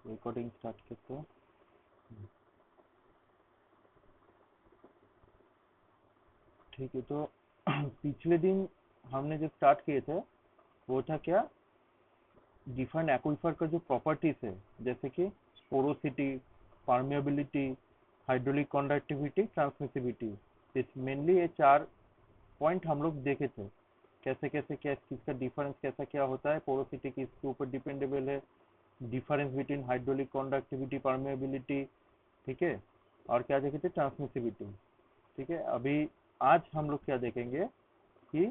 Recording start करते हैं। ठीक है, तो पिछले दिन हमने जो स्टार्ट किए थे वो था क्या, डिफरेंट एक्वीफर का जो प्रॉपर्टीज है, जैसे कि porosity, permeability, hydraulic conductivity, transmissibility. इस मेनली ये चार पॉइंट हम लोग देखे थे, कैसे कैसे क्या किसका डिफरेंस कैसा क्या होता है, पोरोसिटी किसके ऊपर डिपेंडेबल है, difference between hydraulic conductivity, permeability. ठीक है, और क्या देखे थे, ट्रांसमिसिबिलिटी। ठीक है, अभी आज हम लोग क्या देखेंगे कि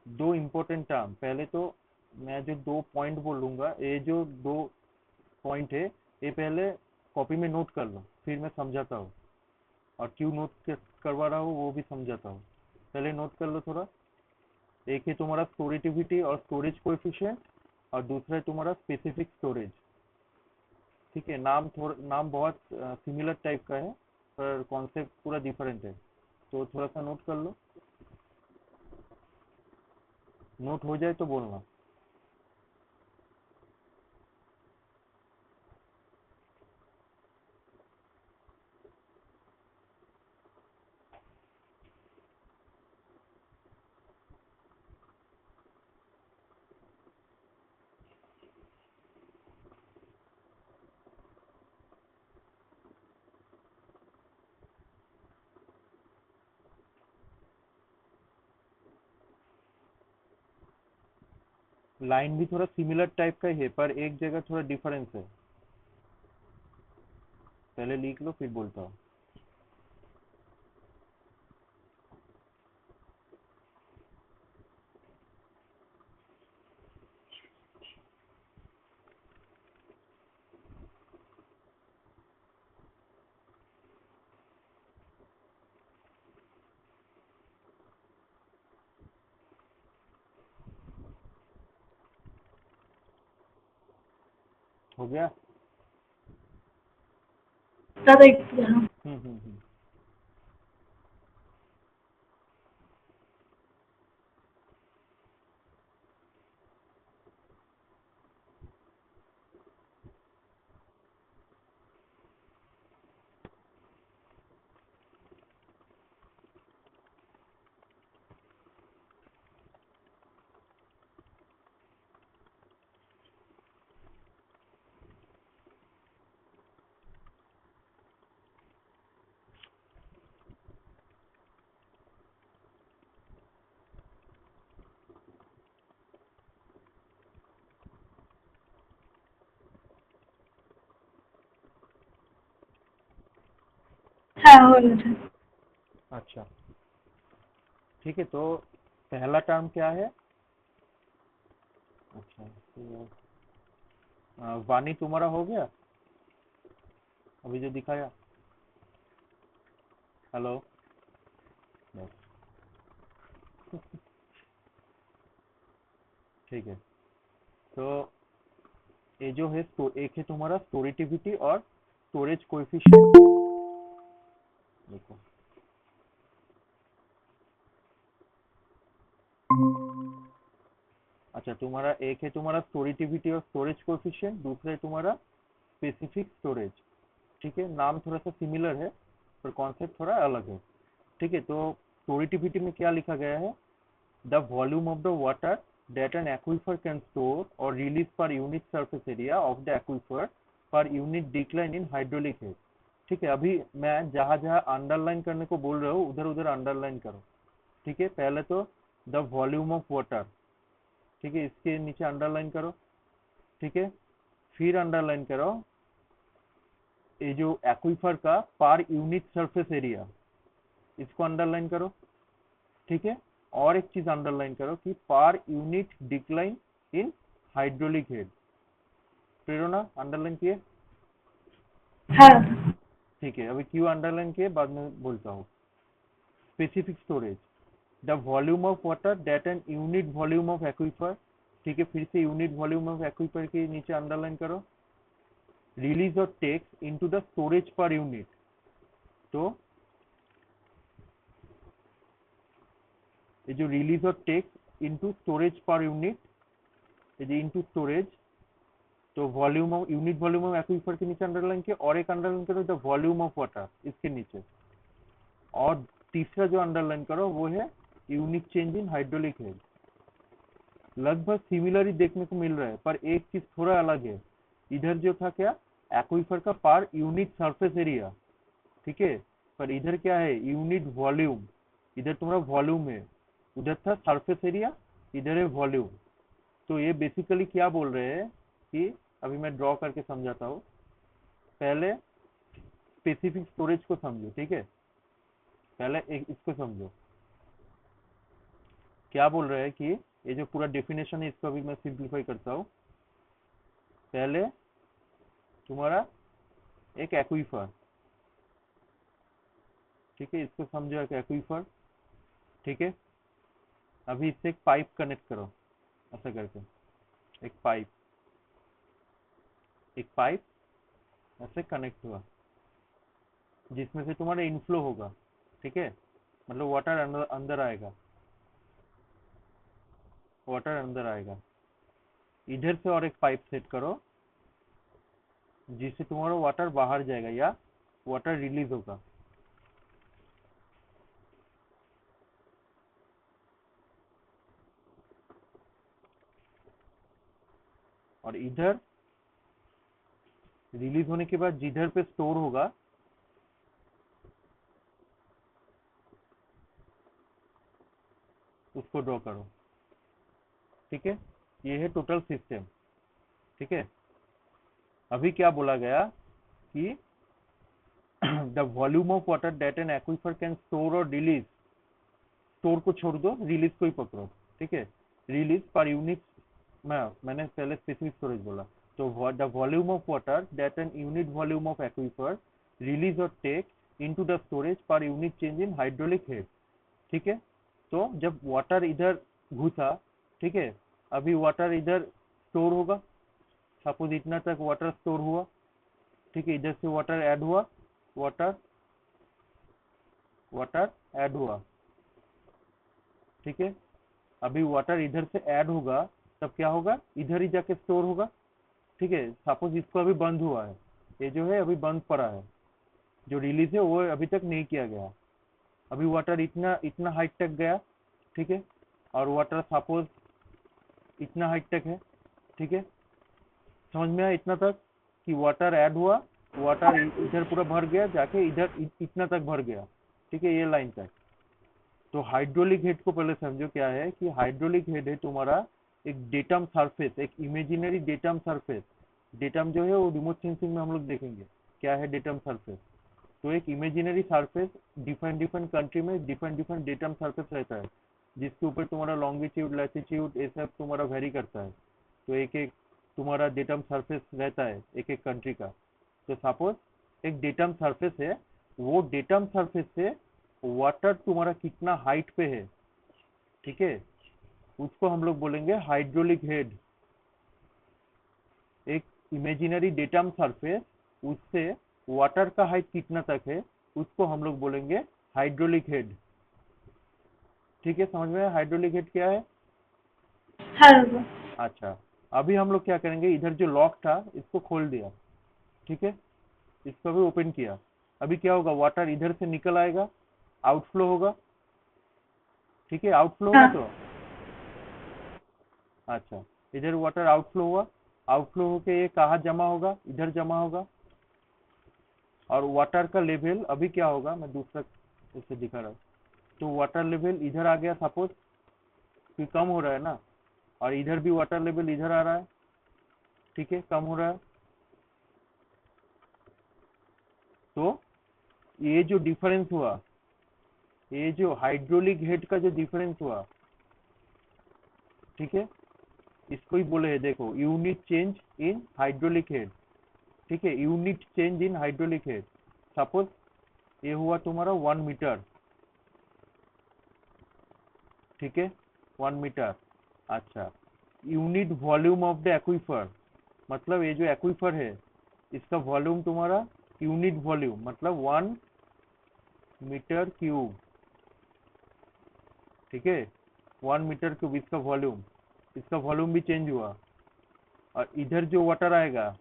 दो इम्पोर्टेंट टर्म, पहले तो मैं जो दो पॉइंट बोलूंगा, ये जो दो पॉइंट है ये पहले कॉपी में नोट कर लो, फिर मैं समझाता हूँ, और क्यों नोट करवा रहा हूँ वो भी समझाता हूँ। पहले नोट कर लो थोड़ा। एक है तुम्हारा स्टोरेटिविटी और स्टोरेज कोएफिशिएंट, और दूसरा है तुम्हारा स्पेसिफिक स्टोरेज। ठीक है, नाम बहुत सिमिलर टाइप का है, पर कॉन्सेप्ट पूरा डिफरेंट है, तो थोड़ा सा नोट कर लो। नोट हो जाए तो बोलना। लाइन भी थोड़ा सिमिलर टाइप का ही है, पर एक जगह थोड़ा डिफरेंस है। पहले लिख लो फिर बोलता हूँ। हो गया। करेक्ट। हम्म। हाँ हो रहा था। अच्छा, ठीक है, तो पहला टर्म क्या है। अच्छा, तो वाणी तुम्हारा हो गया अभी जो दिखाया। हेलो। बस। ठीक है, तो ये जो है तो एक है तुम्हारा स्टोरेटिविटी और स्टोरेज कोएफिशिएंट। देखो, अच्छा, तुम्हारा एक है तुम्हारा स्टोरेटिविटी और स्टोरेज कोएफिशिएंट, दूसरा है तुम्हारा स्पेसिफिक स्टोरेज। ठीक है, नाम थोड़ा सा सिमिलर है पर कॉन्सेप्ट थोड़ा अलग है। ठीक है, तो स्टोरेटिविटी में क्या लिखा गया है, the volume of the water that an aquifer can store or release per unit surface area of the aquifer per unit decline in hydraulic head। ठीक है, अभी मैं जहां जहां अंडरलाइन करने को बोल रहा हूँ उधर उधर अंडरलाइन करो। ठीक है, पहले तो द वॉल्यूम ऑफ वाटर, ठीक है, इसके नीचे अंडरलाइन करो। ठीक है, फिर अंडरलाइन करो ये जो एक्वीफर का पर यूनिट सरफेस एरिया, इसको अंडरलाइन करो। ठीक है, और एक चीज अंडरलाइन करो कि per unit decline in hydraulic head. Prerna underline किए। हाँ। ठीक है, अभी क्यों अंडरलाइन किए बाद में बोलता हूँ। Specific storage, the volume of water that an unit volume of aquifer. ठीक है, फिर से यूनिट वॉल्यूम ऑफ एक्वीफर के नीचे अंडरलाइन करो। Release or takes into the storage per unit, तो ये जो release or takes into storage per unit, ये जो इनटू स्टोरेज, तो volume of unit volume of aquifer के नीचे अंडरलाइन किया, और एक अंडरलाइन करो द वॉल्यूम ऑफ वाटर इसके नीचे, और तीसरा जो अंडरलाइन करो वो है unit change in hydraulic head. लगभग सिमिलर ही देखने को मिल रहा है, पर एक चीज थोड़ा अलग है। इधर जो था क्या, एक्वीफर का पर यूनिट सरफेस एरिया, ठीक है, पर इधर क्या है यूनिट वॉल्यूम। इधर तुम्हारा वॉल्यूम है, उधर था सरफेस एरिया, इधर है वॉल्यूम। तो ये बेसिकली क्या बोल रहे हैं कि अभी मैं ड्रॉ करके समझाता हूँ। पहले स्पेसिफिक स्टोरेज को समझो, ठीक है, पहले एक इसको समझो। क्या बोल रहे हैं कि ये जो पूरा डेफिनेशन है इसको अभी मैं सिंप्लीफाई करता हूँ। पहले तुम्हारा एक एक्वीफर, ठीक है, इसको समझो एक एक्वीफर, ठीक है। अभी इससे एक पाइप कनेक्ट करो ऐसा करके, एक पाइप, एक पाइप ऐसे कनेक्ट हुआ जिसमें से तुम्हारा इनफ्लो होगा, ठीक है, मतलब वाटर अंदर अंदर आएगा, वाटर अंदर आएगा। इधर से और एक पाइप सेट करो जिससे तुम्हारा वाटर बाहर जाएगा या वाटर रिलीज होगा। और इधर रिलीज होने के बाद जिधर पे स्टोर होगा उसको ड्रॉ करो, ठीक है। ये है टोटल सिस्टम, ठीक है। अभी क्या बोला गया कि the volume of water that an aquifer can store or release, store को छोड़ दो, रिलीज को ही पकड़ो, ठीक है। रिलीज पर यूनिट, मैंने पहले स्पेसिफिक स्टोरेज बोला, तो the volume of water that an unit volume of aquifer release और take into the storage per unit change in hydraulic head, ठीक है। तो जब वाटर इधर घुसा, ठीक है, अभी वाटर इधर स्टोर होगा, सपोज इतना तक वाटर स्टोर हुआ, ठीक है, इधर से वाटर ऐड हुआ, वाटर वाटर ऐड हुआ, ठीक है। अभी वाटर इधर से ऐड होगा, तब क्या होगा, इधर ही जाके स्टोर होगा, ठीक है। सपोज इसको अभी बंद हुआ है, ये जो है अभी बंद पड़ा है, जो रिलीज है वो अभी तक नहीं किया गया। अभी वाटर इतना इतना हाइट तक गया, ठीक है, और वाटर सपोज इतना हाइट तक है, ठीक है। समझ में आया इतना तक कि वाटर ऐड हुआ, वाटर इधर पूरा भर गया, जाके इधर इतना तक भर गया, ठीक है, ये लाइन तक। तो हाइड्रोलिक हेड को पहले समझो क्या है, कि हाइड्रोलिक हेड है तुम्हारा एक डेटम सरफेस, एक इमेजिनरी डेटम सरफेस। डेटम जो है वो रिमोट सेंसिंग में हम लोग देखेंगे क्या है डेटम सरफेस। तो एक imaginary surface, different different country में डिफरेंट डिफरेंट डेटम सरफेस रहता है, जिसके ऊपर तुम्हारा लॉन्गिट्यूड लैटिट्यूड ये सब तुम्हारा वेरी करता है। तो एक एक तुम्हारा डेटम सरफेस रहता है एक एक कंट्री का। तो सपोज एक डेटम सरफेस है, वो डेटम सरफेस से वाटर तुम्हारा कितना हाइट पे है, ठीक है, उसको हम लोग बोलेंगे हाइड्रोलिक हेड। एक इमेजिनरी डेटम सरफेस, उससे वाटर का हाइट कितना तक है, उसको हम लोग बोलेंगे हाइड्रोलिक हेड, ठीक है। समझ में आया हाइड्रोलिक हेड क्या है। हाँ बाबा। अच्छा, अभी हम लोग क्या करेंगे, इधर जो लॉक था इसको खोल दिया, ठीक है, इसको भी ओपन किया। अभी क्या होगा, वाटर इधर से निकल आएगा, आउटफ्लो होगा, ठीक है, आउटफ्लो होगा। हाँ तो अच्छा, इधर वाटर आउटफ्लो हुआ, आउटफ्लो होके ये कहाँ जमा होगा, इधर जमा होगा। और वाटर का लेवल अभी क्या होगा, मैं दूसरा इससे दिखा रहा हूँ। तो वाटर लेवल इधर आ गया, सपोज कि कम हो रहा है ना, और इधर भी वाटर लेवल इधर आ रहा है, ठीक है, कम हो रहा है। तो ये जो डिफरेंस हुआ, ये जो हाइड्रोलिक हेड का जो डिफरेंस हुआ, ठीक है, इसको ही बोले है, देखो, unit change in hydraulic head, ठीक है, unit change in hydraulic head. Suppose ये हुआ तुम्हारा 1 मीटर, ठीक है, 1 मीटर। अच्छा, unit volume of the aquifer, मतलब ये जो एक्वीफर है इसका वॉल्यूम तुम्हारा, यूनिट वॉल्यूम मतलब 1 मीटर क्यूब, ठीक है, 1 मीटर क्यूब इसका वॉल्यूम, इसका वॉल्यूम भी चेंज हुआ, और इधर जो वाटर आएगा,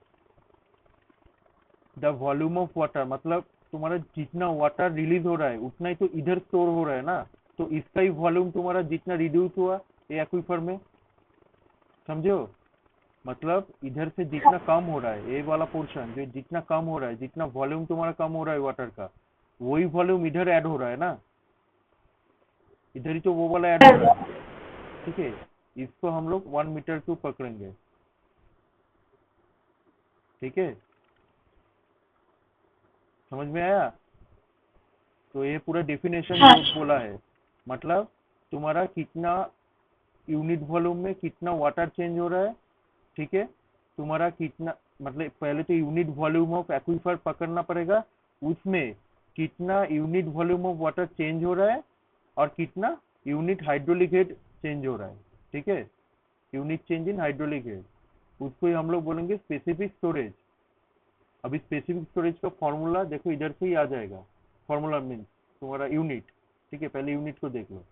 द वॉल्यूम ऑफ वाटर, मतलब तुम्हारा जितना वाटर रिलीज हो रहा है उतना ही तो इधर स्टोर हो रहा है ना, तो इसका ही वॉल्यूम तुम्हारा जितना रिड्यूस हुआ ये एक्वीफर में, समझो। मतलब इधर से जितना कम हो रहा है, ये वाला पोर्शन जो जितना कम हो रहा है, जितना वॉल्यूम तुम्हारा कम हो रहा है वाटर का, वही वॉल्यूम इधर ऐड हो रहा है ना, इधर ही तो वो वाला ऐड हो रहा है। ठीक है, इसको हम लोग 1 मीटर क्यूब पकड़ेंगे। ठीक है, समझ में आया? तो ये पूरा डेफिनेशन हाँ। जो बोला है, मतलब तुम्हारा कितना यूनिट वॉल्यूम में कितना वाटर चेंज हो रहा है। ठीक है, तुम्हारा कितना, मतलब पहले तो यूनिट वॉल्यूम ऑफ एक्वीफर पकड़ना पड़ेगा, उसमें कितना unit volume of water change हो रहा है और कितना यूनिट हाइड्रोलिक हेड चेंज हो रहा है। ठीक है, unit change in hydraulic head, उसको ही हम लोग बोलेंगे स्पेसिफिक स्टोरेज। अभी स्पेसिफिक स्टोरेज का फॉर्मूला देखो, इधर से ही आ जाएगा। फॉर्मूला मीन्स तुम्हारा यूनिट। ठीक है, पहले यूनिट को देख लो।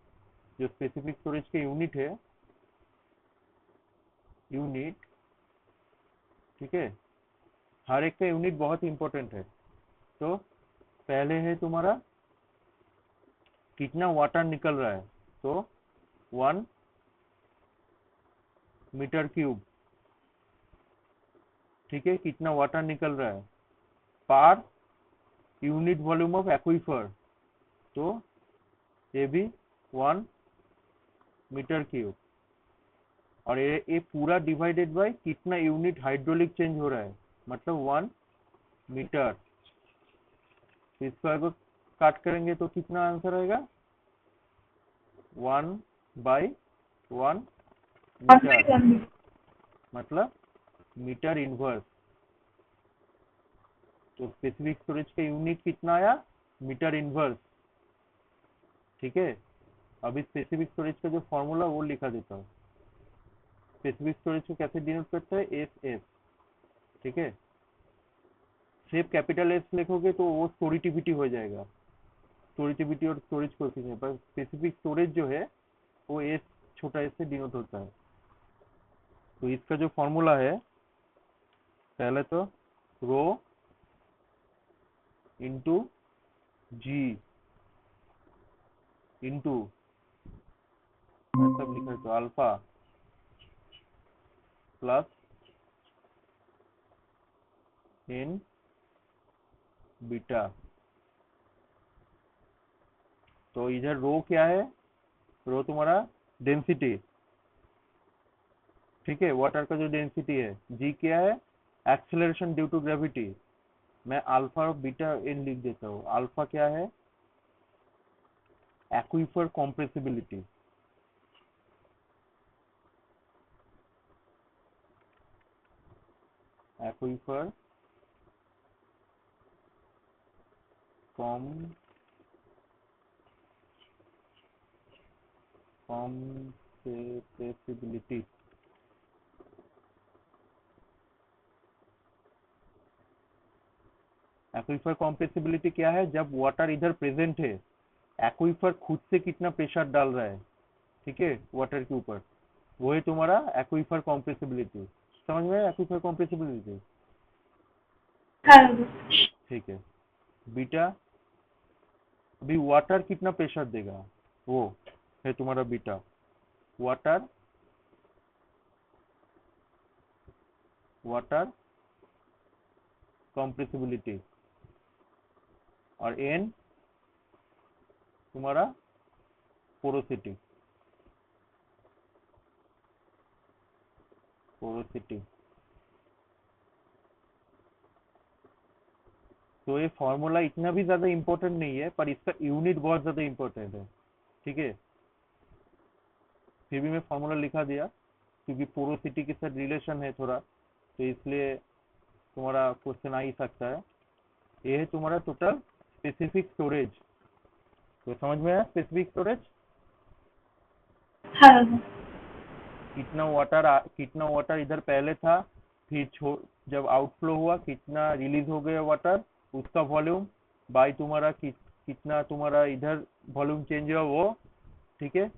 जो स्पेसिफिक स्टोरेज के यूनिट है, यूनिट, ठीक है, हर एक का यूनिट बहुत इंपॉर्टेंट है। तो पहले है तुम्हारा कितना वाटर निकल रहा है, तो 1 मीटर क्यूब। ठीक है, कितना वाटर निकल रहा है per unit volume of aquifer, तो ये भी 1 मीटर क्यूब। और ये पूरा डिवाइडेड बाय कितना यूनिट हाइड्रोलिक चेंज हो रहा है, मतलब 1 मीटर। तो इसको अगर काट करेंगे तो कितना आंसर आएगा, 1/1 मीटर, 1/1 मीटर। मतलब मीटर इनवर्स। तो स्पेसिफिक स्टोरेज का यूनिट कितना आया, मीटर इनवर्स। ठीक है, अभी स्पेसिफिक स्टोरेज का जो फॉर्मूला वो लिखा देता हूँ। स्पेसिफिक स्टोरेज को कैसे डिनोट करता है, एस एस। ठीक है, सिर्फ कैपिटल एस लिखोगे तो वो स्टोरेटिविटी हो जाएगा, स्टोरेटिविटी और स्टोरेज कोएफिशिएंट, पर स्पेसिफिक स्टोरेज जो है वो एस, छोटा एस से डिनोट होता है। तो इसका जो फॉर्मूला है, पहले तो रो इंटू जी इंटू, सब लिखा है तो अल्फा प्लस इन बीटा। तो इधर रो क्या है, रो तुम्हारा डेंसिटी। ठीक है, वाटर का जो डेंसिटी है। जी क्या है, एक्सेलरेशन ड्यू टू ग्रेविटी। मैं अल्फा और बीटा इन लिख देता हूँ। अल्फा क्या है, aquifer compressibility. Aquifer compressibility. Aquifer compressibility क्या है, जब वाटर इधर प्रेजेंट है, एक्वीफर खुद से कितना प्रेशर डाल रहा है, ठीक है, वाटर के ऊपर, वो है तुम्हारा एक्वीफर कॉम्प्रेसिबिलिटी। समझ में, एक्वीफर कॉम्प्रेसिबिलिटी। हाँ बाबू। ठीक है, बीटा, अभी वाटर कितना प्रेशर देगा, वो है तुम्हारा बीटा, वाटर, वाटर कॉम्प्रेसिबिलिटी। और एन तुम्हारा पोरोसिटी, पोरोसिटी। तो ये फॉर्मूला इतना भी ज्यादा इम्पोर्टेंट नहीं है, पर इसका यूनिट बहुत ज्यादा इम्पोर्टेंट है। ठीक है, फिर भी मैं फॉर्मूला लिखा दिया क्योंकि पोरोसिटी के साथ रिलेशन है थोड़ा, तो इसलिए तुम्हारा क्वेश्चन आ ही सकता है। ये है तुम्हारा टोटल स्पेसिफिक स्टोरेज। तो समझ में आया स्पेसिफिक स्टोरेज, हाँ बाबू। कितना वाटर इधर पहले था, फिर जब आउटफ्लो हुआ कितना रिलीज हो गया वाटर, उसका वॉल्यूम बाय तुम्हारा कितना तुम्हारा इधर वॉल्यूम चेंज हुआ वो। ठीक है,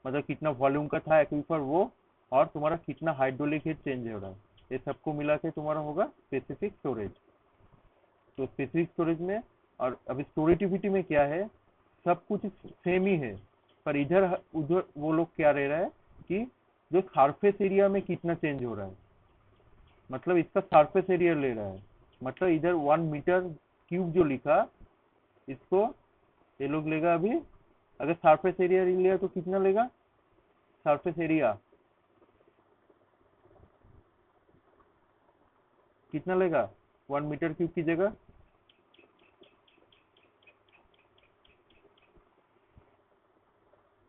मतलब कितना वॉल्यूम का था एक्वीफर वो, और तुम्हारा कितना हाइड्रोलिक हेड चेंज हो रहा है। ये सबको मिला के तुम्हारा होगा स्पेसिफिक स्टोरेज। तो स्पेसिफिक स्टोरेज में, और अभी स्टोरेटिविटी में क्या है, सब कुछ सेम ही है, पर इधर उधर वो लोग क्या रह रहा है कि जो सरफेस एरिया में कितना चेंज हो रहा है, मतलब इसका सरफेस एरिया ले रहा है। मतलब इधर 1 मीटर क्यूब जो लिखा, इसको ये लोग लेगा अभी, अगर सरफेस एरिया लिया तो कितना लेगा, सरफेस एरिया कितना लेगा 1 मीटर क्यूब की जगह।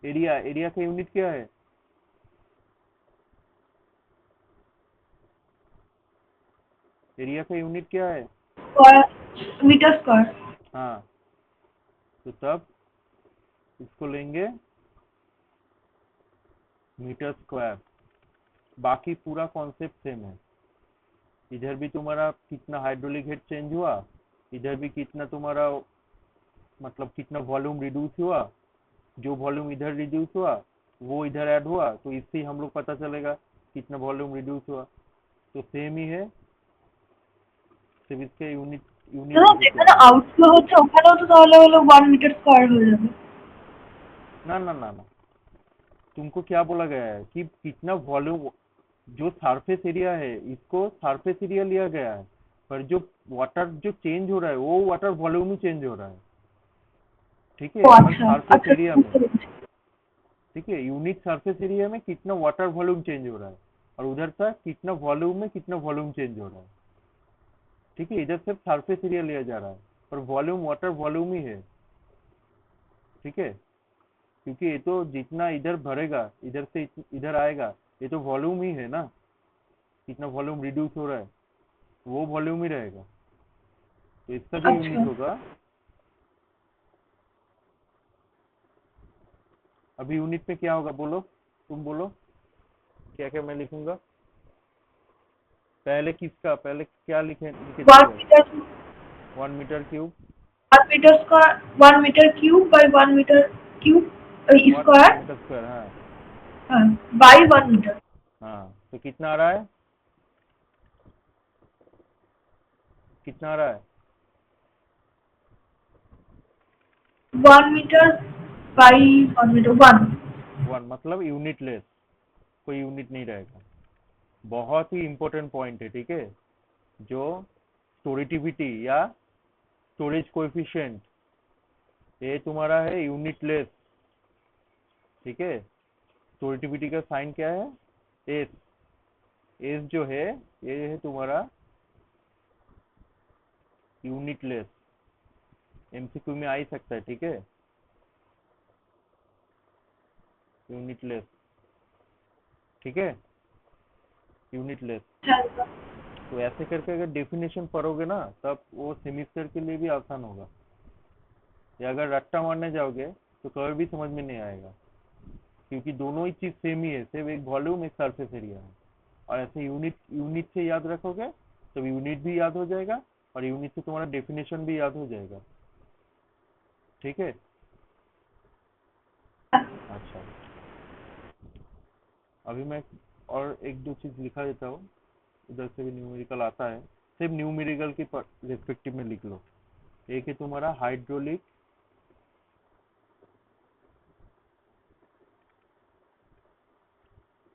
एरिया, एरिया का यूनिट क्या है, एरिया का यूनिट क्या है। Square meter square. हाँ, तो तब इसको लेंगे मीटर स्क्वायर। बाकी पूरा कॉन्सेप्ट सेम है। इधर भी तुम्हारा कितना हाइड्रोलिक हेड चेंज हुआ, इधर भी कितना तुम्हारा, मतलब कितना वॉल्यूम रिड्यूस हुआ, जो वॉल्यूम इधर रिड्यूस हुआ वो इधर ऐड हुआ, तो इससे ही हम लोग पता चलेगा कितना वॉल्यूम रिड्यूस हुआ। तो सेम ही है, सिर्फ इसके यूनिट यूनिट দাদা जैसे যেখানে चेंज है। আউটফ্লো হচ্ছে ওখানেও তো তাহলে হলো 1 মিটার স্কোয়ার হয়ে যাবে। ना ना ना ना, तुमको क्या बोला गया है कि कितना वॉल्यूम, जो सरफेस एरिया है इसको सरफेस एरिया लिया गया है, पर जो वाटर जो चेंज हो रहा है वो वाटर वॉल्यूम ही चेंज हो रहा है। ठीक है, ও पर আচ্ছা सरफेस আচ্ছা एरिया में, বুঝতে পেরেছি। ठीक है, यूनिट सरफेस एरिया में कितना वाटर वॉल्यूम चेंज हो रहा है, और उधर का कितना वॉल्यूम में कितना वॉल्यूम चेंज हो रहा है। ठीक है, इधर सिर्फ सरफेस एरिया लिया जा रहा है, पर वॉल्यूम वाटर वॉल्यूम ही है। ठीक है, क्योंकि ये तो जितना इधर भरेगा इधर से इधर आएगा, ये तो वॉल्यूम ही है ना, कितना वॉल्यूम रिड्यूस हो रहा है वो वॉल्यूम ही रहेगा, तो इसका जो আচ্ছা यूनिट होगा। अभी यूनिट में क्या होगा बोलो, तुम बोलो क्या क्या मैं लिखूंगा, पहले किसका, पहले क्या लिखे थे 1 इधर, meter 1 meter cube, 1 meter square 1 meter cube by 1 meter cube one square meter square, हाँ। হ্যাঁ বাই 1 মিটার। हाँ तो कितना आ रहा है, कितना आ रहा है, 1 মিটার বাই 1 মিটার 1। 1 मतलब यूनिट लेस, कोई यूनिट नहीं रहेगा। बहुत ही इंपॉर्टेंट पॉइंट है, ठीक है, जो स्टोरेटिविटी या स्टोरेज कोएफिशिएंट, ये तुम्हारा है यूनिट लेस। ठीक है, स्टोरेटिविटी का साइन क्या है, एस। एस जो है ये है तुम्हारा यूनिट लेस, एमसीक्यू में आ ही सकता है। ठीक है, यूनिट लेस, ठीक है, यूनिट लेस। तो ऐसे करके अगर डेफिनेशन पढ़ोगे ना तब वो सेमिस्टर के लिए भी आसान होगा, या अगर रट्टा मारने जाओगे तो कभी भी समझ में नहीं आएगा, क्योंकि दोनों ही चीज सेम ही है, सिर्फ एक वॉल्यूम एक सरफेस एरिया है। और ऐसे यूनिट यूनिट से याद रखोगे तो यूनिट भी याद हो जाएगा, और यूनिट से तुम्हारा डेफिनेशन भी याद हो जाएगा। ठीक है, अच्छा, अभी मैं और एक दो चीज लिखा देता हूँ, उधर से भी न्यूमेरिकल आता है, सिर्फ न्यूमेरिकल के रेस्पेक्टिव में लिख लो। एक है तुम्हारा हाइड्रोलिक,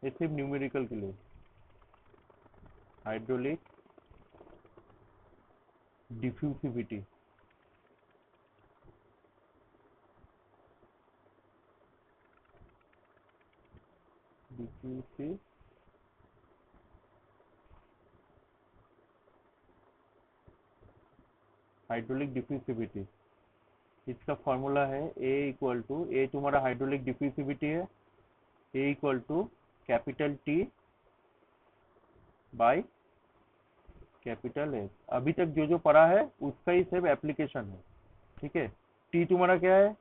ये सिर्फ न्यूमेरिकल के लिए, hydraulic diffusivity, diffusive hydraulic diffusivity, इसका फॉर्मूला है ए इक्वल टू, ए तुम्हारा हाइड्रोलिक डिफ्यूसिविटी है, a equal to capital T by capital S. अभी तक जो जो पढ़ा है उसका ही सिर्फ एप्लीकेशन है। ठीक है, टी तुम्हारा क्या है,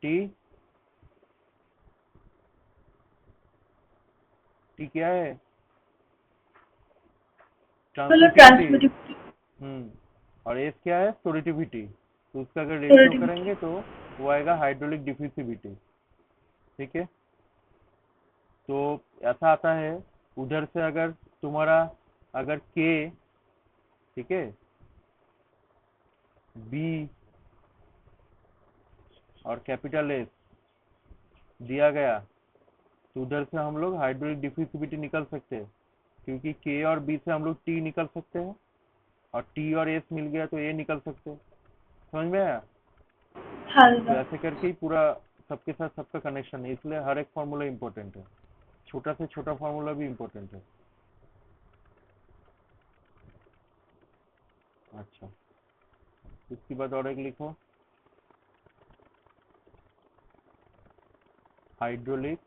टी, टी क्या है, হলো ट्रांसमिसिविटी। ট্রান্সমিটিভিটি। और एस क्या है, स्टोरेटिविटी। तो उसका अगर रेशियो करेंगे तो वो आएगा हाइड्रोलिक डिफ्यूसिविटी। ठीक है, तो ऐसा आता है, उधर से अगर तुम्हारा अगर के, ठीक है, बी और कैपिटल एस दिया गया, तो उधर से हम लोग हाइड्रोलिक डिफ्यूसिविटी निकल सकते हैं, क्योंकि के और बी से हम लोग टी निकल सकते हैं, और टी और एस मिल गया तो ए निकल सकते हैं। समझ में आया? हाँ तो सर। ऐसे करके ही पूरा सबके साथ सबका कनेक्शन है, इसलिए हर एक फार्मूला इंपॉर्टेंट है, छोटा से छोटा फार्मूला भी इंपॉर्टेंट है। अच्छा, इसके बाद और एक लिखो, हाइड्रोलिक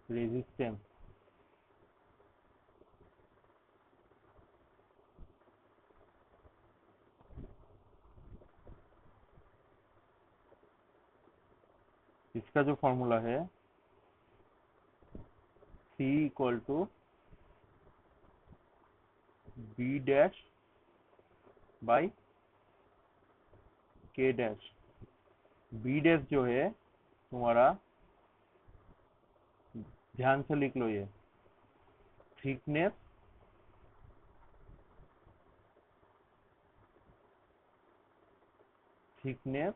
रेजिस्टेंस। इसका जो फॉर्मूला है, C equal to B dash by K dash. B dash जो है तुम्हारा, ध्यान से लिख लो, ये thickness thickness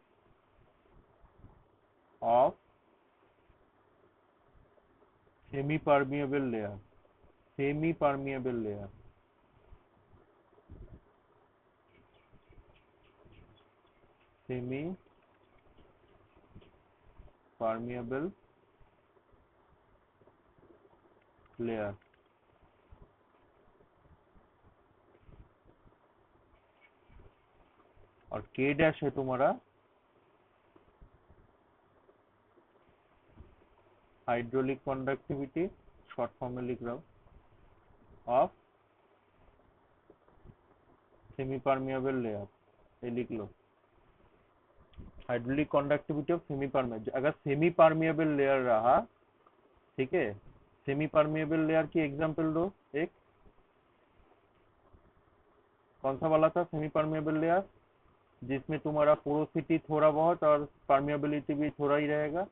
of semi permeable layer, semi permeable layer, semi permeable layer. और के डैश है तुम्हारा हाइड्रोलिक कंडक्टिविटी, शॉर्ट फॉर्म में लिख रहा हूँ, ऑफ सेमी परमिएबल लेयर, ये लिख लो, hydraulic conductivity of semi permeable. अगर सेमी परमिएबल लेयर रहा, ठीक है, सेमी परमिएबल लेयर की एग्जांपल दो एक, कौन सा वाला था सेमी परमिएबल लेयर, जिसमें तुम्हारा पोरोसिटी थोड़ा बहुत और परमिएबिलिटी भी थोड़ा ही रहेगा,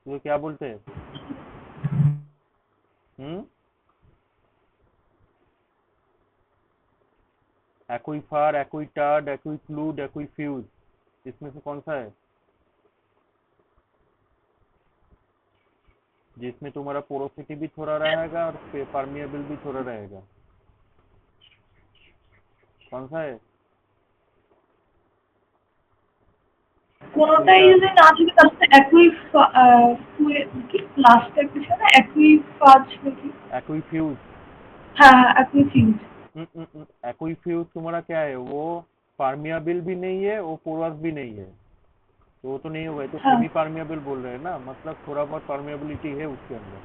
तो क्या बोलते हैं? हम्म, एक्वीफर, एक्वीटार्ड, एक्वीफ्लूड, एक्वीफ्यूज, इसमें से कौन सा है जिसमें तुम्हारा पोरोसिटी भी थोड़ा रहेगा और परमिएबल भी थोड़ा रहेगा? कौन सा है? কোনোটাই एक्वीटार्ड। যদি না থাকে তাহলে কি লাস্টে কিছু না অ্যাকুইফাজ নাকি? एक्वीफ्यूज। হ্যাঁ হ্যাঁ অ্যাকুইফিউজ। एक्वीफ्यूज तुम्हारा क्या है, वो परमिएबल भी नहीं है, वो पोरस भी नहीं है, तो वो तो नहीं होगा, ये तो হ্যাঁ। सेमी परमिएबल बोल रहे हैं ना, मतलब थोड़ा बहुत परमिएबिलिटी है उसके अंदर,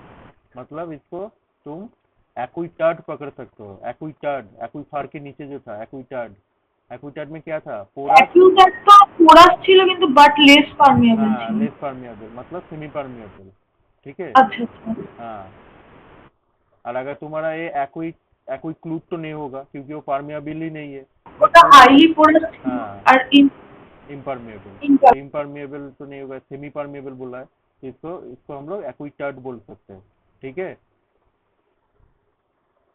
मतलब इसको तुम एक्वीटार्ड पकड़ सकते हो, एक्वीटार्ड, एक्वीफार के नीचे जो था एक्वीटार्ड, एक्वीटार्ड में क्या था, पोरस। অ্যাকুইটার তো পোরাস ছিল কিন্তু বাট লেস পারমিয়েবল हाँ, ছিল। लेस परमिएबल मतलब सेमी परमिएबल, ठीक है। আচ্ছা আচ্ছা। हाँ, और अगर तुम्हारा ये एक्वीक्लूड तो नहीं होगा क्योंकि वो परमिएबल ही नहीं है, बट ওটা पोरस। হাইলি পোরাস ছিল हाँ, আর इम्परमेबल, ইনপার। तो इम्परमेबल तो नहीं होगा, सेमी परमेबल बोला है, तो इसको इसको हम लोग एक्वीटार्ड बोल सकते हैं, ठीक है।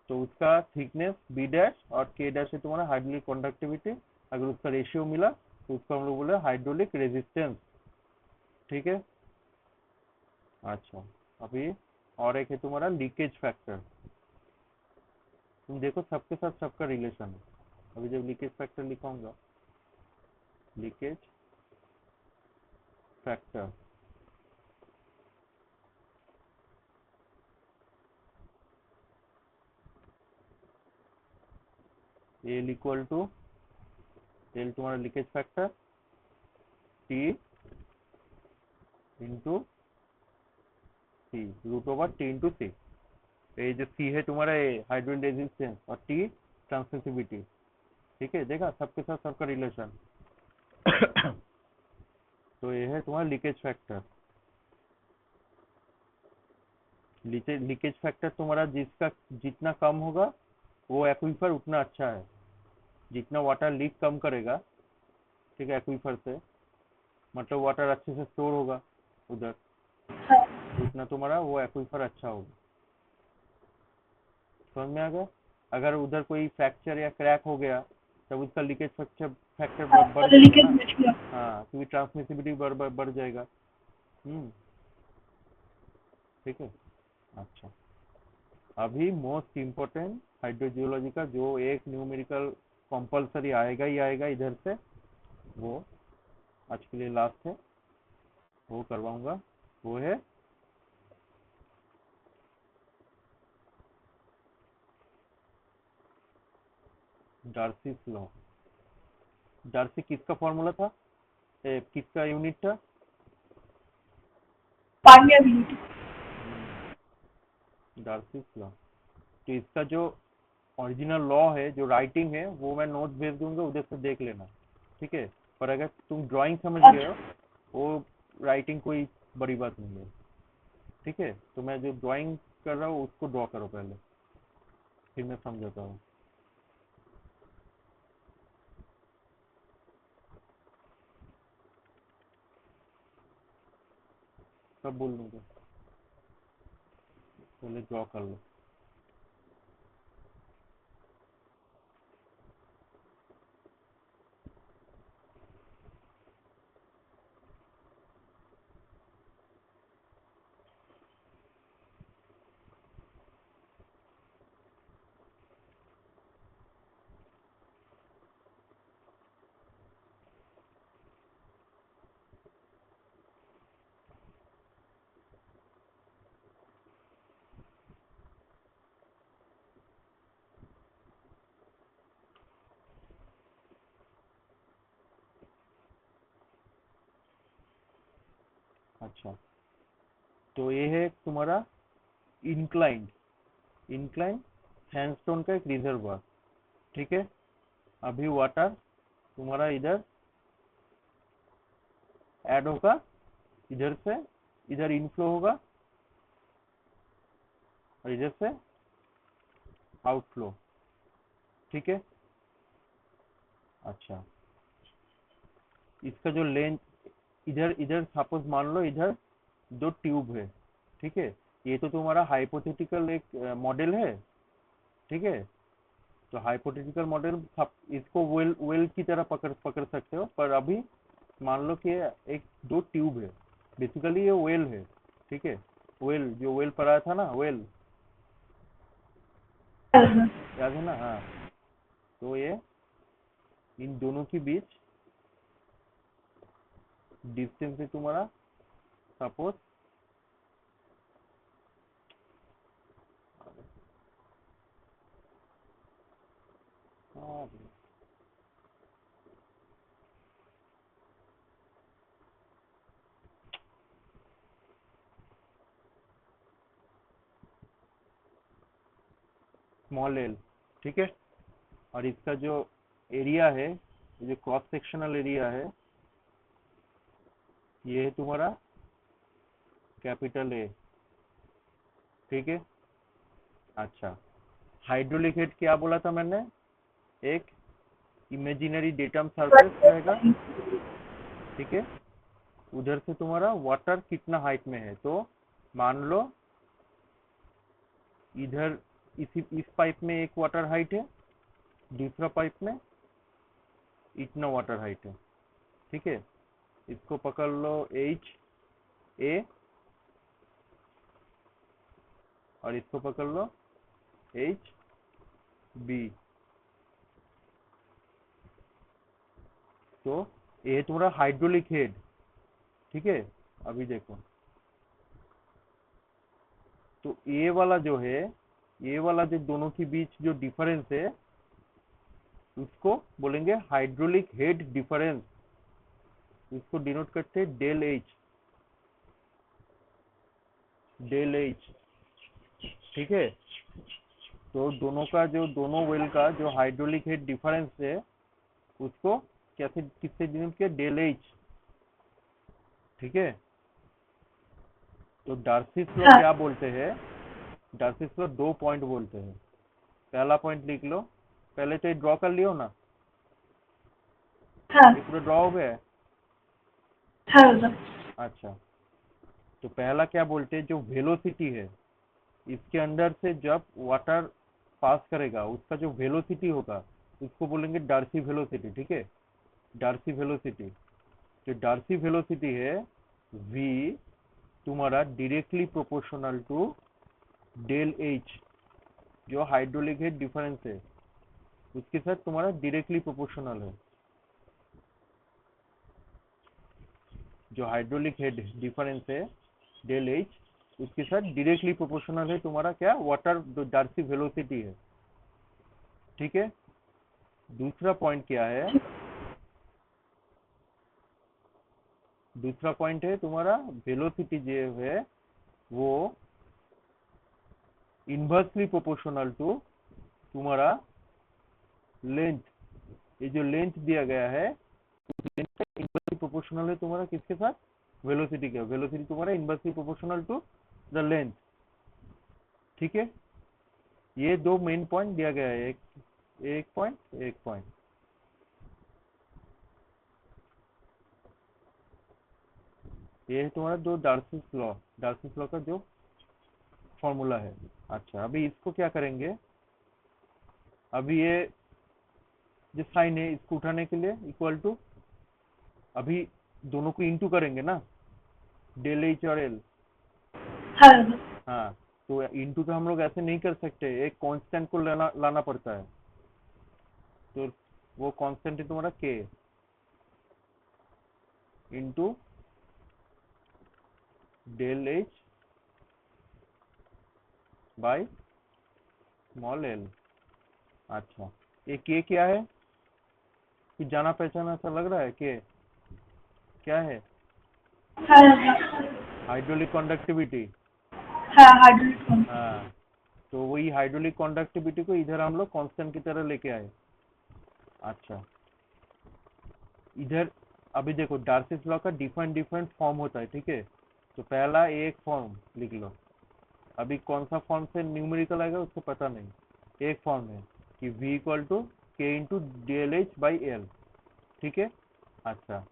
तो उसका थिकनेस बी डैश और के डैश है तुम्हारा हाइड्रोलिक कंडक्टिविटी, अगर उसका रेशियो मिला तो उसको हम लोग बोले हाइड्रोलिक रेजिस्टेंस, ठीक है। अच्छा, अभी और एक है तुम्हारा लीकेज फैक्टर। तुम देखो सबके साथ सबका रिलेशन है, अभी जब लीकेज फैक्टर लिखाऊंगा, leakage factor, L equal to, L तुम्हारा leakage factor, T into C, root over T into C. ये जो सी है तुम्हारा ये हाइड्रोजन रेजिस्टेंस और टी ट्रांसमिसिविटी, ठीक है, देखा सबके साथ सबका रिलेशन। तो ये है तुम्हारा लीकेज फैक्टर। लीकेज फैक्टर तुम्हारा जिसका जितना कम होगा वो एक्वीफर उतना अच्छा है, जितना वाटर लीक कम करेगा ठीक है, एक्वीफर से, मतलब वाटर अच्छे से स्टोर होगा उधर, हाँ। तो उतना तुम्हारा वो एक्वीफर अच्छा होगा। समझ में आ गया? अगर उधर कोई फ्रैक्चर या क्रैक हो गया तब उसका लीकेज फैक्टर फैक्टर हाँ, बढ़ तो जाएगा लीकेज ना। बच गया। हाँ, क्योंकि ट्रांसमिसिबिलिटी बढ़ जाएगा। हम्म। ठीक है। अच्छा, अभी मोस्ट इम्पोर्टेंट हाइड्रोजियोलॉजी का जो एक न्यूमेरिकल कंपलसरी आएगा ही आएगा इधर से, वो आज के लिए लास्ट है, वो करवाऊंगा। वो है डार्सीस लॉ। डार्सी किसका फॉर्मूला था, किसका यूनिट था? परमियाबिलिटी। डार्सीस लॉ। तो इसका जो ओरिजिनल लॉ है, जो राइटिंग है, वो मैं नोट भेज दूंगा, उधर से देख लेना। ठीक है, पर अगर तुम ड्राइंग समझ गए हो, वो राइटिंग कोई बड़ी बात नहीं है। ठीक है, तो मैं जो ड्राइंग कर रहा हूँ उसको ड्रॉ करो पहले, फिर मैं समझाता हूँ। सब बोल दूंगा, पहले ड्रॉ कर लो। अच्छा, तो ये है तुम्हारा इंक्लाइंड इंक्लाइन सैंडस्टोन का एक रिजर्वर। ठीक है, अभी वाटर तुम्हारा इधर ऐड होगा, इधर से इधर इनफ्लो होगा और इधर से आउटफ्लो। ठीक है। अच्छा, इसका जो लेंथ, इधर इधर सपोज मान लो इधर दो ट्यूब है। ठीक है, ये तो तुम्हारा हाइपोथेटिकल एक मॉडल है। ठीक है, तो हाइपोथेटिकल मॉडल इसको वेल वेल की तरह पकड़ पकड़ सकते हो, पर अभी मान लो कि एक दो ट्यूब है, बेसिकली ये वेल है। ठीक है, वेल जो वेल पढ़ाया था ना, वेल याद है ना? हाँ, तो ये इन दोनों के बीच डिस्टेंस है तुम्हारा, सपोज स्मॉल एल। ठीक है, और इसका जो एरिया है, जो क्रॉस सेक्शनल एरिया है, ये है तुम्हारा कैपिटल ए। ठीक है। अच्छा, हाइड्रोलिक हेड क्या बोला था मैंने? एक इमेजिनरी डेटम सरफेस रहेगा। ठीक है, उधर से तुम्हारा वाटर कितना हाइट में है, तो मान लो इधर इस पाइप में एक वाटर हाइट है, दूसरा पाइप में इतना वाटर हाइट है। ठीक है, इसको पकड़ लो एच ए, और इसको पकड़ लो एच बी। तो ये तुम्हारा हाइड्रोलिक हेड। ठीक है, अभी देखो, तो ये वाला जो है, ये वाला जो दोनों के बीच जो डिफरेंस है, उसको बोलेंगे हाइड्रोलिक हेड डिफरेंस। इसको डिनोट करते हैं डेल एच, डेल एच। ठीक है, तो दोनों का जो दोनों वेल का जो हाइड्रोलिक हेड डिफरेंस है, उसको कैसे किससे डिनोट किया? Del H. ठीक है, तो डार्सिस लॉ हाँ। क्या बोलते हैं? डार्सिस लॉ दो पॉइंट बोलते हैं। पहला पॉइंट लिख लो, पहले तो ये ड्रॉ कर लियो ना। हाँ ये पूरा ड्रॉ हो गया है। हाँ दादा। अच्छा, तो पहला क्या बोलते हैं, जो वेलोसिटी है इसके अंदर से जब वाटर पास करेगा उसका जो वेलोसिटी होगा उसको बोलेंगे डार्सी वेलोसिटी, ठीक है। डार्सी वेलोसिटी, जो डार्सी वेलोसिटी है v तुम्हारा directly proportional to del H, जो हाइड्रोलिक हेड डिफरेंस है उसके साथ तुम्हारा डायरेक्टली प्रोपोर्शनल है। जो हाइड्रोलिक हेड डिफरेंस है डेल एच उसके साथ डायरेक्टली प्रोपोर्शनल है तुम्हारा क्या, वाटर जो डार्सी वेलोसिटी है, ठीक है। दूसरा पॉइंट क्या है, दूसरा पॉइंट है तुम्हारा वेलोसिटी जो है वो इन्वर्सली प्रोपोर्शनल टू तुम्हारा लेंथ। ये जो लेंथ दिया गया है लेंथ इन्वर्सली प्रोपोर्शनल है तुम्हारा किसके साथ, वेलोसिटी के। वेलोसिटी तुम्हारा inversely proportional to the length, ठीक है। ये दो मेन पॉइंट दिया गया है, एक पॉइंट। ये है तुम्हारा दो डार्सिस लॉ का जो फॉर्मूला है। अच्छा, अभी इसको क्या करेंगे, अभी ये जो साइन है इसको उठाने के लिए इक्वल टू, अभी दोनों को इंटू करेंगे ना, डेल एच और एल। हाँ दादा। हाँ, तो इंटू तो हम लोग ऐसे नहीं कर सकते, एक कांस्टेंट को लाना लाना पड़ता है। तो वो कांस्टेंट है तुम्हारा K into del H by small L. अच्छा, ये के क्या है, कि जाना पहचाना सा लग रहा है, के क्या है, हाँ दादा। Hydraulic conductivity. हाँ हाइड्रोलिक। हाँ, तो वही हाइड्रोलिक कंडक्टिविटी को इधर हम लोग कांस्टेंट की तरह लेके आए। अच्छा, इधर अभी देखो डार्सिस लॉ का डिफरेंट डिफरेंट फॉर्म होता है, ठीक है। तो पहला एक फॉर्म लिख लो, अभी कौन सा फॉर्म से न्यूमेरिकल आएगा उसको पता नहीं। एक फॉर्म है कि v इक्वल टू के into D L H by L, ठीक है। अच्छा,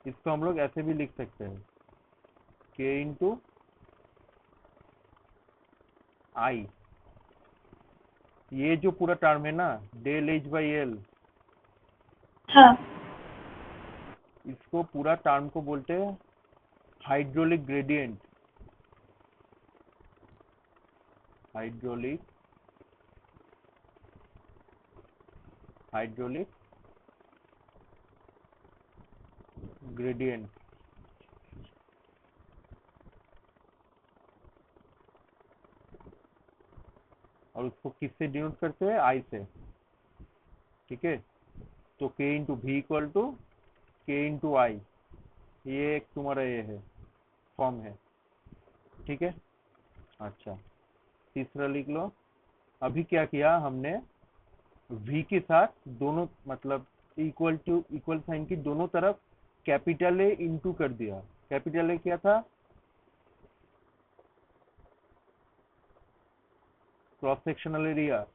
इसको हम लोग ऐसे भी लिख सकते हैं, के इंटू आई, ये जो पूरा टर्म है ना डेल एच बाई एल, हाँ इसको पूरा टर्म को बोलते हैं hydraulic gradient. Hydraulic hydraulic gradient. और उसको किससे डिनोट करते हैं, आई से, ठीक है। तो के इंटू वी इक्वल टू के इंटू आई, ये एक तुम्हारा ये है फॉर्म है, ठीक है। अच्छा, तीसरा लिख लो, अभी क्या किया हमने, v के साथ दोनों मतलब इक्वल टू इक्वल साइन की दोनों तरफ कैपिटल ए इंटू कर दिया। कैपिटल ए क्या था, क्रॉस सेक्शनल एरिया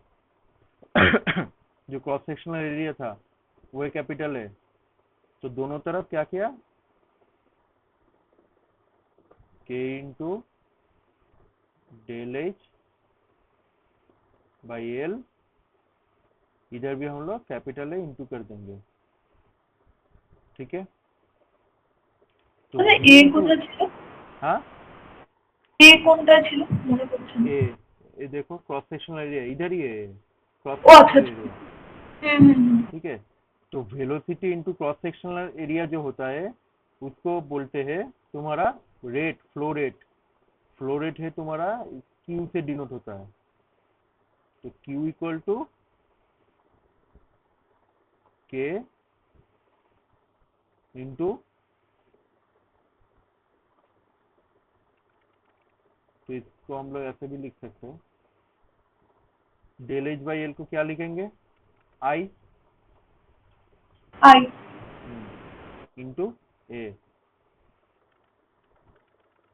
जो क्रॉस सेक्शनल एरिया था वो है कैपिटल है। तो दोनों तरफ क्या किया, K into del H by L, इधर भी हम लोग कैपिटल है इंटू कर देंगे, ठीक है। तो মানে v এ इंटू, কোথায় ছিল? हाँ, এ কোনটা ছিল মনে পড়ছে না। ए, ये देखो क्रॉस सेक्शनल एरिया इधर ही है, क्रॉस ও আচ্ছা सेक्शनल আচ্ছা। एरिया, হুম। ठीक है। तो velocity into cross sectional area जो होता है उसको बोलते हैं तुम्हारा rate, flow rate. Flow rate है तुम्हारा क्यू से डिनोट होता है। तो क्यू इक्वल टू के इंटू, तो इसको हम लोग ऐसे भी लिख सकते हैं, डेल एच बाई एल को क्या लिखेंगे, आई আই। इंटू ए।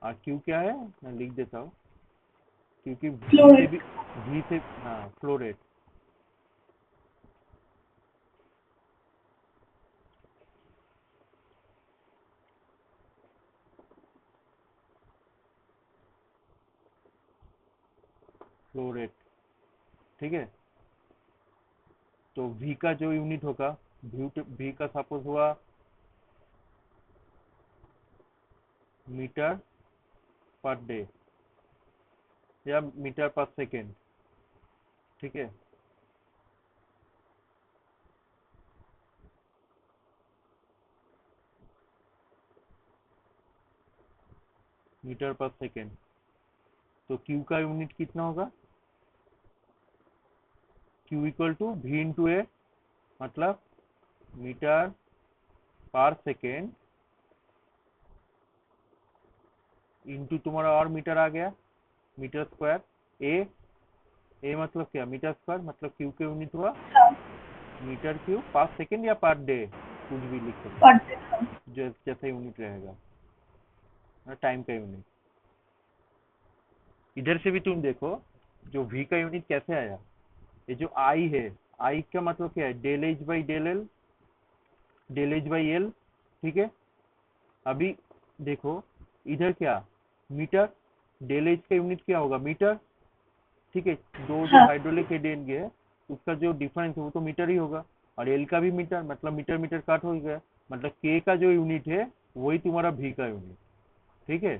और क्यू क्या है मैं लिख देता हूँ, क्योंकि ফ্লো वी से রেট। भी, वी से, हाँ, फ्लो रेट। Flow rate. ठीक है, तो V का जो यूनिट होगा, V का सपोज हुआ मीटर पर डे या मीटर पर सेकेंड। ठीक है, मीटर पर सेकेंड। तो Q का यूनिट कितना होगा? Q equal to V into A, मतलब मीटर पर सेकेंड इंटू तुम्हारा और मीटर आ गया, मीटर स्क्वायर। ए मतलब क्या? मीटर स्क्वायर, मतलब क्यू का यूनिट हुआ हाँ, मीटर क्यूब पर सेकेंड या पर डे, कुछ भी लिख सकते पर हो, डे, हाँ। जैसे यूनिट रहेगा टाइम का यूनिट। इधर से भी तुम देखो, जो V का यूनिट कैसे आया, ये जो I है, I का मतलब क्या है? Del H by del L, del H by L. ठीक है, अभी देखो इधर क्या, मीटर, डेल एच का यूनिट क्या होगा? मीटर। ठीक है, दो जो हाँ, हाइड्रोलिक हेड है उसका जो डिफरेंस है वो तो मीटर ही होगा, और एल का भी मीटर, मतलब मीटर मीटर काट हो गया, मतलब के का जो यूनिट है वही तुम्हारा भी का यूनिट। ठीक है,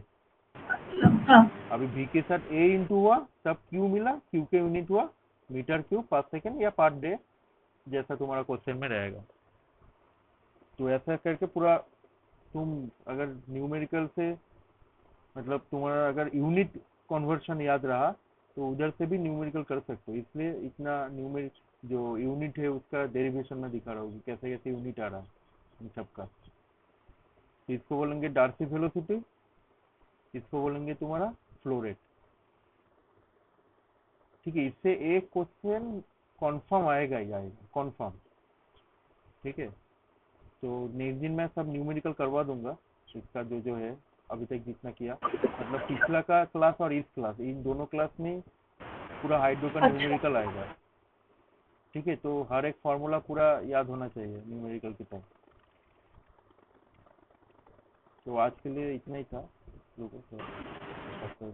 हाँ। अभी भी के साथ ए इंटू हुआ तब क्यू मिला, क्यू के यूनिट हुआ मीटर क्यूब पर सेकेंड या पर डे, जैसा तुम्हारा क्वेश्चन में रहेगा। तो ऐसा करके पूरा तुम अगर न्यूमेरिकल से, मतलब तुम्हारा अगर यूनिट कन्वर्शन याद रहा तो उधर से भी न्यूमेरिकल कर सकते हो। इसलिए इतना न्यूमेरिक जो यूनिट है उसका डेरिवेशन में दिखा रहा हूँ कि कैसे कैसे यूनिट आ रहा है इन सबका। तो इसको बोलेंगे डार्सी वेलोसिटी, इसको बोलेंगे तुम्हारा फ्लो रेट। ठीक है, इससे एक क्वेश्चन कॉन्फर्म आएगा ही आएगा, कॉन्फर्म। ठीक है, तो नेक्स्ट दिन मैं सब न्यूमेरिकल करवा दूंगा इसका, जो जो है अभी तक जितना किया, मतलब पिछला का क्लास और इस क्लास, इन दोनों क्लास में पूरा हाइड्रो का अच्छा, न्यूमेरिकल आएगा। ठीक है, तो हर एक फार्मूला पूरा याद होना चाहिए न्यूमेरिकल के टाइम। तो आज के लिए इतना ही था। लोगों को